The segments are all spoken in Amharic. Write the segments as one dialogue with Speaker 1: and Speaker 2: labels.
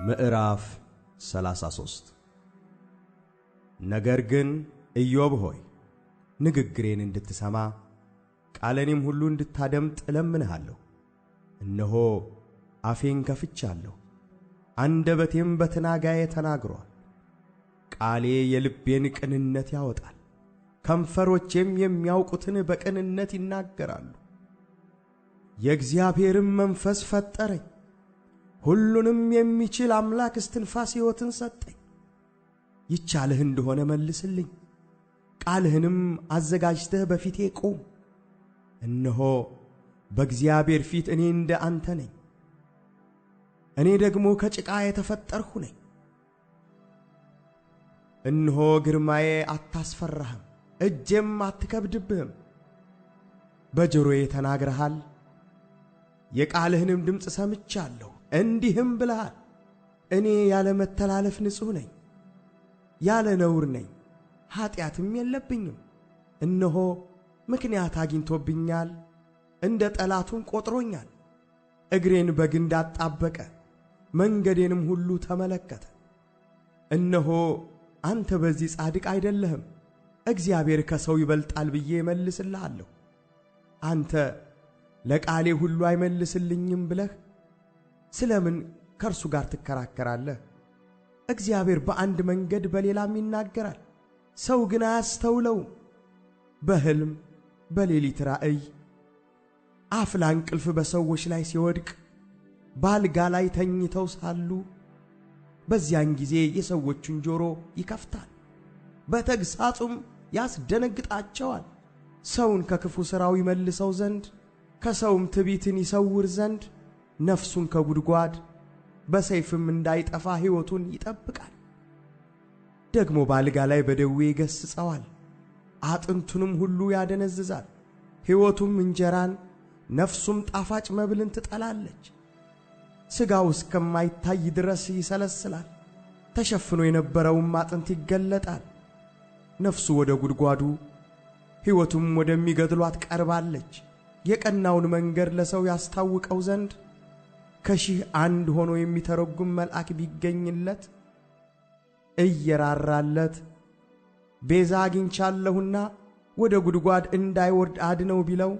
Speaker 1: ምዕራፍ 33 ነገር ግን ኢዮብ ሆይ ንግግሬን እንድትሰማ ቃሌንም ሁሉ እንድታደምጥ እለምንሃለሁ። እነሆ አፌን ከፍቻለሁ፣ አንደበቴም በትናጋዬ ተናግሯል። ቃሌ የልቤን ቅንነት ያወጣል፣ ከንፈሮቼም የሚያውቁትን በቅንነት ይናገራሉ። የእግዚአብሔርም መንፈስ ፈጠረኝ፣ ሁሉንም የሚችል አምላክ እስትንፋስ ሕይወትን ሰጠኝ። ይቻልህ እንደሆነ መልስልኝ፣ ቃልህንም አዘጋጅተህ በፊቴ ቁም። እነሆ በእግዚአብሔር ፊት እኔ እንደ አንተ ነኝ፣ እኔ ደግሞ ከጭቃ የተፈጠርሁ ነኝ። እነሆ ግርማዬ አታስፈራህም፣ እጄም አትከብድብህም። በጆሮዬ ተናግረሃል፣ የቃልህንም ድምፅ ሰምቻለሁ። እንዲህም ብለሃል፣ እኔ ያለ መተላለፍ ንጹሕ ነኝ፣ ያለ ነውር ነኝ፣ ኀጢአትም የለብኝም። እነሆ ምክንያት አግኝቶብኛል፣ እንደ ጠላቱም ቈጥሮኛል። እግሬን በግንድ አጣበቀ፣ መንገዴንም ሁሉ ተመለከተ። እነሆ አንተ በዚህ ጻድቅ አይደለህም፣ እግዚአብሔር ከሰው ይበልጣል ብዬ እመልስልሃለሁ። አንተ ለቃሌ ሁሉ አይመልስልኝም ብለህ ስለምን ከእርሱ ጋር ትከራከራለህ? እግዚአብሔር በአንድ መንገድ በሌላም ይናገራል፣ ሰው ግን አያስተውለውም። በሕልም በሌሊት ራእይ አፍላ እንቅልፍ በሰዎች ላይ ሲወድቅ በአልጋ ላይ ተኝተው ሳሉ በዚያን ጊዜ የሰዎቹን ጆሮ ይከፍታል፣ በተግሣጹም ያስደነግጣቸዋል። ሰውን ከክፉ ሥራው ይመልሰው ዘንድ ከሰውም ትዕቢትን ይሰውር ዘንድ ነፍሱን ከጉድጓድ በሰይፍም እንዳይጠፋ ሕይወቱን ይጠብቃል። ደግሞ በአልጋ ላይ በደዌ ይገሥጸዋል፣ አጥንቱንም ሁሉ ያደነዝዛል። ሕይወቱም እንጀራን ነፍሱም ጣፋጭ መብልን ትጠላለች። ሥጋው እስከማይታይ ድረስ ይሰለስላል፣ ተሸፍኖ የነበረውም አጥንት ይገለጣል። ነፍሱ ወደ ጉድጓዱ ሕይወቱም ወደሚገድሏት ቀርባለች። የቀናውን መንገድ ለሰው ያስታውቀው ዘንድ ከሺህ አንድ ሆኖ የሚተረጉም መልአክ ቢገኝለት እየራራለት ቤዛ አግኝቻለሁና ወደ ጉድጓድ እንዳይወርድ አድነው ቢለው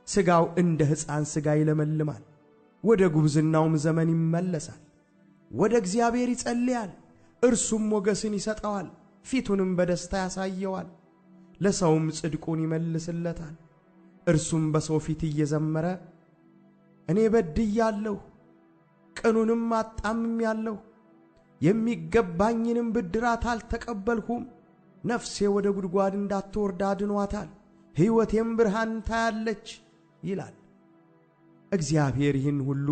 Speaker 1: ሥጋው እንደ ሕፃን ሥጋ ይለመልማል፣ ወደ ጉብዝናውም ዘመን ይመለሳል። ወደ እግዚአብሔር ይጸልያል፣ እርሱም ሞገስን ይሰጠዋል፣ ፊቱንም በደስታ ያሳየዋል። ለሰውም ጽድቁን ይመልስለታል። እርሱም በሰው ፊት እየዘመረ እኔ በድያለሁ፣ ቅኑንም አጣምሜአለሁ፣ የሚገባኝንም ብድራት አልተቀበልሁም። ነፍሴ ወደ ጉድጓድ እንዳትወርድ አድኗታል፣ ሕይወቴም ብርሃን ታያለች ይላል። እግዚአብሔር ይህን ሁሉ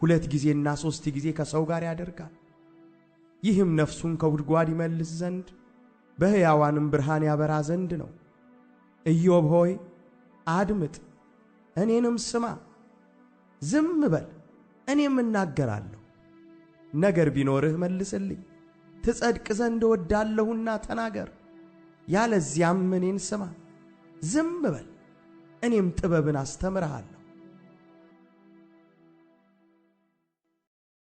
Speaker 1: 2 ጊዜና 3 ጊዜ ከሰው ጋር ያደርጋል። ይህም ነፍሱን ከጉድጓድ ይመልስ ዘንድ በሕያዋንም ብርሃን ያበራ ዘንድ ነው። ኢዮብ ሆይ አድምጥ፣ እኔንም ስማ፣ ዝም በል እኔም እናገራለሁ። ነገር ቢኖርህ መልስልኝ፣ ትጸድቅ ዘንድ እወዳለሁና ተናገር። ያለዚያም እኔን ስማ፣ ዝም በል እኔም ጥበብን አስተምርሃለሁ።